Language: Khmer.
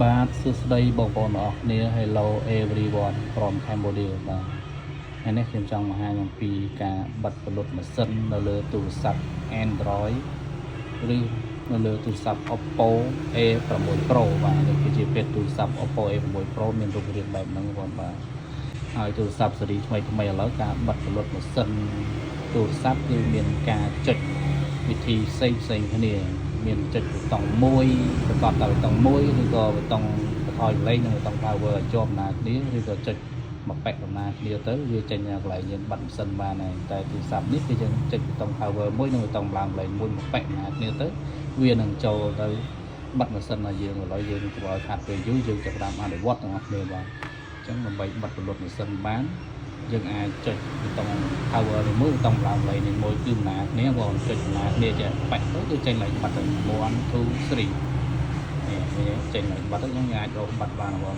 បាទសួស្តីបងប្អូនទាំងអស់គ្នា Hello everyone from Cambodia បាទហើយនេះខ្ញុំចង់បង្ហាញអំពីការបិទពលុតម៉ាស៊ីននៅលើទូរស័ព្ទ Android ឬនៅលើទូរស័ព្ទ Oppo A6 Pro បាទនេះគឺជាភេទទូរស័ព្ទ Oppo A6 Pro មានរូបរាងបែបហ្នឹងបងបាទហើយទូរស័ព្ទស៊េរីថ្មីឥឡូវការបិទពលុតម៉ាស៊ីនទូរស័ព្ទគឺមានការចុចវិធីផ្សេងគ្នាមានចុចប៊ូតុង1ប្រកបដោយប៊ូតុង1ឬក៏ប៊ូតុងបន្ថយលេខនិងប៊ូតុង power ឲ្យជាប់ណាគ្នាឬក៏ចុចមកប៉ែកដំណើរគ្នាទៅវាចេញកន្លែងយើងបិទម៉ាស៊ីនបានហើយតែទូរស័ព្ទនេះគឺយើងចុចប៊ូតុង power មួយនិងប៊ូតុងឡើងលេខមួយមកប៉ែកដំណើរគ្នាទៅវានឹងចូលទៅបិទម៉ាស៊ីនឲ្យយើងឥឡូវយើងទៅឲ្យខាត់ពេលយូរយើងចាប់ផ្ដើមអនុវត្តទាំងអស់គ្នាបាទអញ្ចឹងដើម្បីបិទពលុតម៉ាស៊ីនបានយើងអាចចុចប៊ូតុង power នេះមួយប៊ូតុងឡើងលេខនេះមួយគឺដំណើរគ្នាបងចុចដំណើរគ្នាចេះប៉ែកទៅគឺចេញលេខបិទទៅ1 2 3នេះចេញលេខបិទទៅយើងអាចរកបិទបានបង